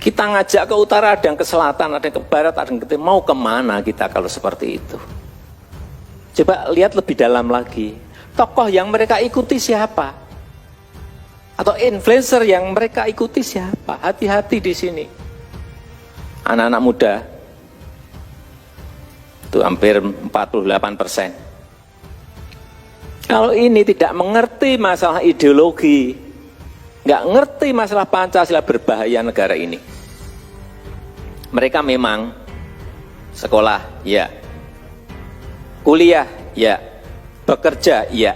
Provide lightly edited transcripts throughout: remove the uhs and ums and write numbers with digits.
Kita ngajak ke utara, ada yang ke selatan, ada yang ke barat, ada yang ke timur. Mau kemana kita kalau seperti itu? Coba lihat lebih dalam lagi. Tokoh yang mereka ikuti siapa? Atau influencer yang mereka ikuti siapa? Hati-hati di sini. Anak-anak muda, itu hampir 48%. Kalau ini tidak mengerti masalah ideologi, nggak ngerti masalah Pancasila, berbahaya negara ini. Mereka memang sekolah, ya. Kuliah, ya. Bekerja, ya.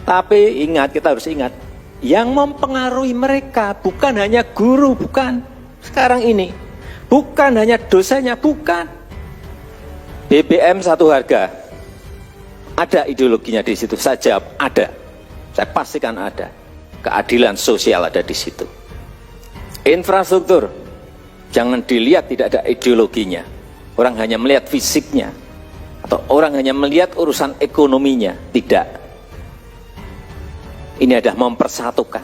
Tapi ingat, kita harus ingat, yang mempengaruhi mereka bukan hanya guru, bukan. Sekarang ini, bukan hanya dosennya, bukan. BBM satu harga, ada ideologinya di situ. Saya jawab, ada. Saya pastikan ada. Keadilan sosial ada di situ. Infrastruktur, jangan dilihat tidak ada ideologinya. Orang hanya melihat fisiknya. Atau orang hanya melihat urusan ekonominya. Tidak. Ini adalah mempersatukan.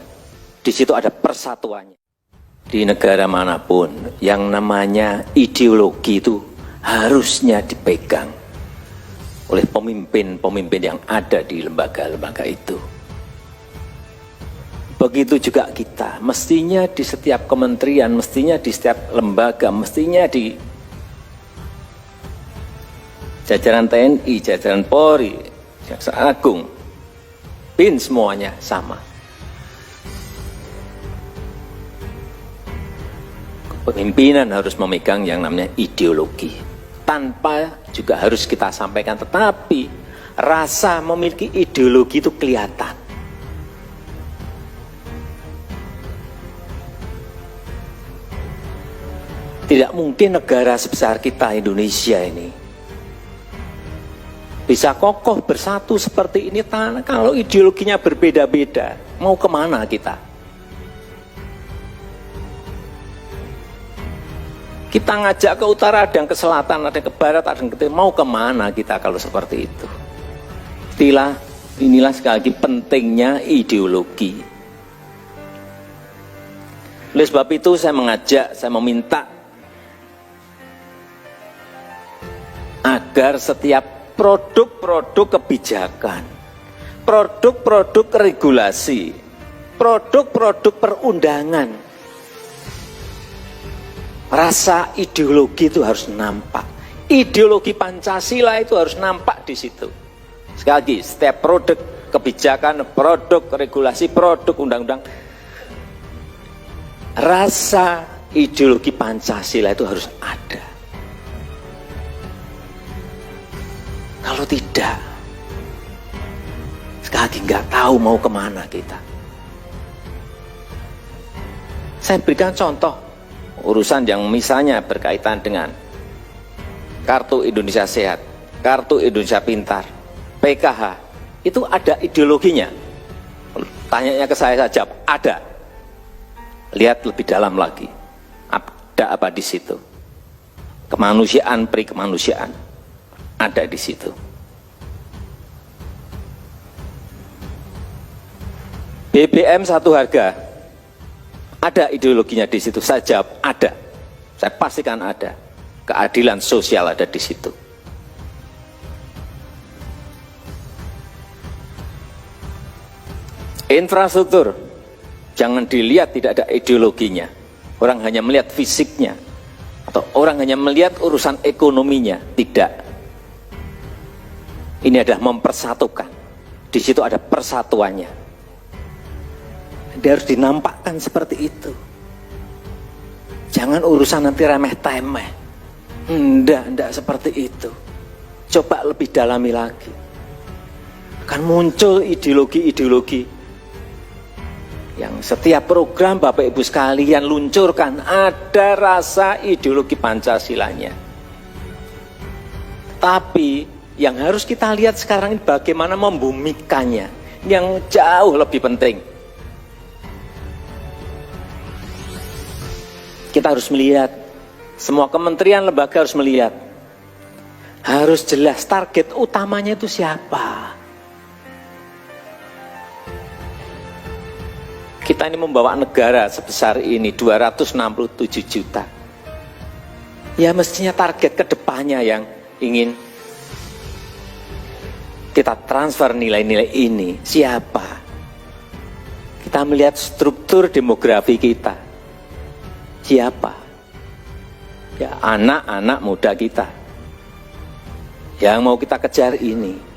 Di situ ada persatuannya. Di negara manapun, yang namanya ideologi itu harusnya dipegang oleh pemimpin-pemimpin yang ada di lembaga-lembaga itu. Begitu juga kita, mestinya di setiap kementerian, mestinya di setiap lembaga, mestinya di jajaran TNI, jajaran Polri, Jaksa Agung, BIN, semuanya sama. Kepemimpinan harus memegang yang namanya ideologi. Tanpa juga harus kita sampaikan, tetapi rasa memiliki ideologi itu kelihatan. Tidak mungkin negara sebesar kita, Indonesia ini, bisa kokoh bersatu seperti ini kalau ideologinya berbeda-beda. Mau kemana kita? Kita ngajak ke utara, ada yang ke selatan, ada yang ke barat, ada yang ke timur. Mau kemana kita kalau seperti itu? Inilah sekali lagi pentingnya ideologi. Oleh sebab itu saya mengajak, saya meminta agar setiap produk-produk kebijakan, produk-produk regulasi, produk-produk perundangan, rasa ideologi itu harus nampak. Ideologi Pancasila itu harus nampak di situ. Sekali lagi, setiap produk kebijakan, produk regulasi, produk undang-undang, rasa ideologi Pancasila itu harus ada. Kalau tidak, sekali lagi nggak tahu mau kemana kita. Saya berikan contoh urusan yang misalnya berkaitan dengan Kartu Indonesia Sehat, Kartu Indonesia Pintar, PKH, itu ada ideologinya. Tanyanya ke saya saja, ada. Lihat lebih dalam lagi, ada apa di situ? Kemanusiaan, peri kemanusiaan, ada di situ. BBM satu harga, ada ideologinya di situ. Saya jawab, ada. Saya pastikan ada. Keadilan sosial ada di situ. Infrastruktur, jangan dilihat tidak ada ideologinya. Orang hanya melihat fisiknya. Atau orang hanya melihat urusan ekonominya. Tidak. Ini adalah mempersatukan. Di situ ada persatuannya. Dia harus dinampakkan seperti itu. Jangan urusan nanti remeh-temeh. Enggak seperti itu. Coba lebih dalami lagi. Akan muncul ideologi-ideologi yang setiap program Bapak Ibu sekalian luncurkan ada rasa ideologi Pancasilanya. Tapi yang harus kita lihat sekarang ini bagaimana membumikannya, yang jauh lebih penting. Kita harus melihat, semua kementerian lembaga harus melihat, harus jelas target utamanya itu siapa. Kita ini membawa negara sebesar ini 267 juta. Ya mestinya target ke depannya yang ingin kita transfer nilai-nilai ini. Siapa? Kita melihat struktur demografi kita. Siapa? Ya anak-anak muda kita. Yang mau kita kejar ini.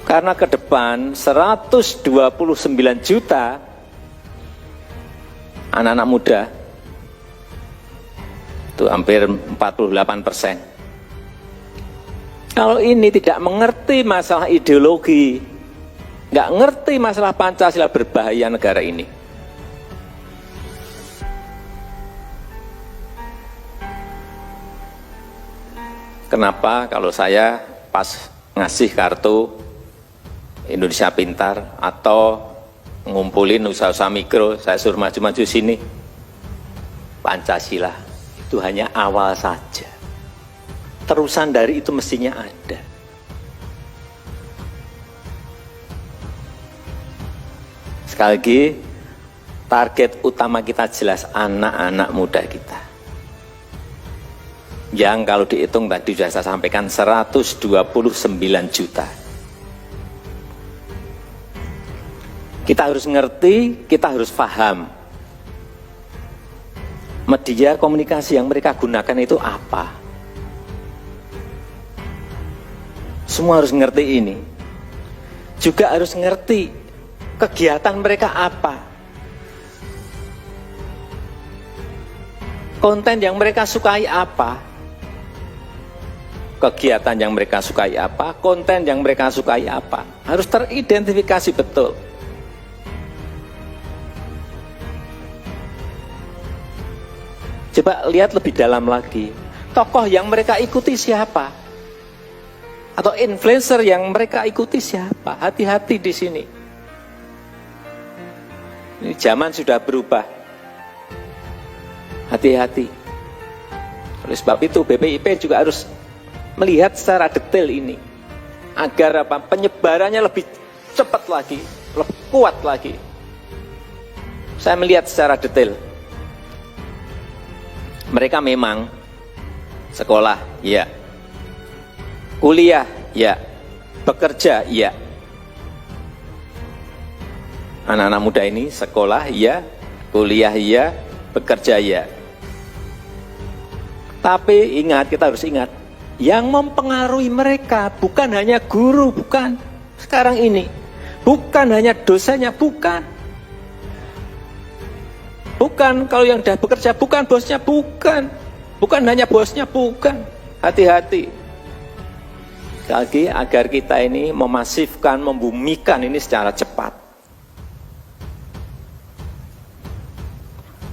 Karena ke depan 129 juta anak-anak muda, itu hampir 48%. Kalau ini tidak mengerti masalah ideologi, nggak ngerti masalah Pancasila, berbahaya negara ini. Kenapa kalau saya pas ngasih kartu Indonesia Pintar atau ngumpulin usaha-usaha mikro, saya suruh maju-maju sini, Pancasila itu hanya awal saja. Terusan dari itu mestinya ada. Sekali lagi, target utama kita jelas anak-anak muda kita. Yang kalau dihitung tadi sudah saya sampaikan 129 juta. Kita harus ngerti, kita harus paham. Media komunikasi yang mereka gunakan itu apa? Semua harus ngerti ini. Juga harus ngerti kegiatan mereka apa. Konten yang mereka sukai apa. Kegiatan yang mereka sukai apa, konten yang mereka sukai apa. Harus teridentifikasi betul. Coba lihat lebih dalam lagi. Tokoh yang mereka ikuti siapa? Atau influencer yang mereka ikuti siapa? Hati-hati di sini. Ini zaman sudah berubah. Hati-hati. Oleh sebab itu BPIP juga harus melihat secara detail ini. Agar apa? Penyebarannya lebih cepat lagi, lebih kuat lagi. Saya melihat secara detail. Mereka memang sekolah, ya. Kuliah, ya. Bekerja, ya. Anak-anak muda ini sekolah, ya. Kuliah, ya. Bekerja, ya. Tapi ingat, kita harus ingat, yang mempengaruhi mereka bukan hanya guru, bukan. Sekarang ini, bukan hanya dosennya, bukan. Bukan kalau yang sudah bekerja, bukan bosnya, bukan. Bukan hanya bosnya, bukan. Hati-hati. Sekali lagi, agar kita ini memasifkan, membumikan ini secara cepat.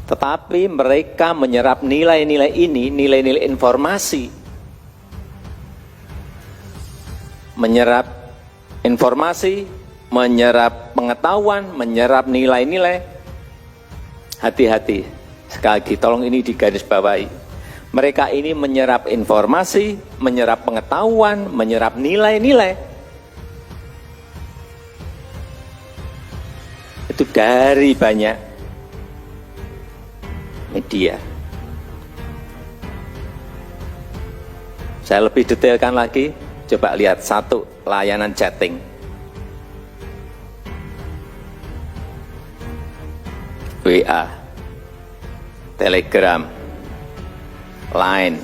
Tetapi mereka menyerap nilai-nilai ini, nilai-nilai informasi. Menyerap informasi, menyerap pengetahuan, menyerap nilai-nilai. Hati-hati, sekali lagi tolong ini digarisbawahi. Mereka ini menyerap informasi, menyerap pengetahuan, menyerap nilai-nilai. Itu dari banyak media. Saya lebih detailkan lagi, coba lihat satu, layanan chatting. WA, Telegram, Line,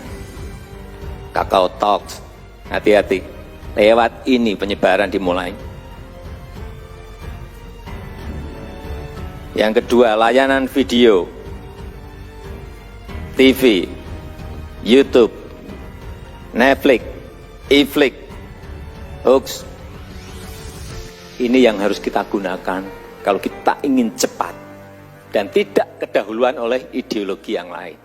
Kakao Talks. Hati-hati, lewat ini penyebaran dimulai. Yang kedua, layanan video, TV, YouTube, Netflix, iFlix, hoax. Ini yang harus kita gunakan kalau kita ingin cepat dan tidak kedahuluan oleh ideologi yang lain.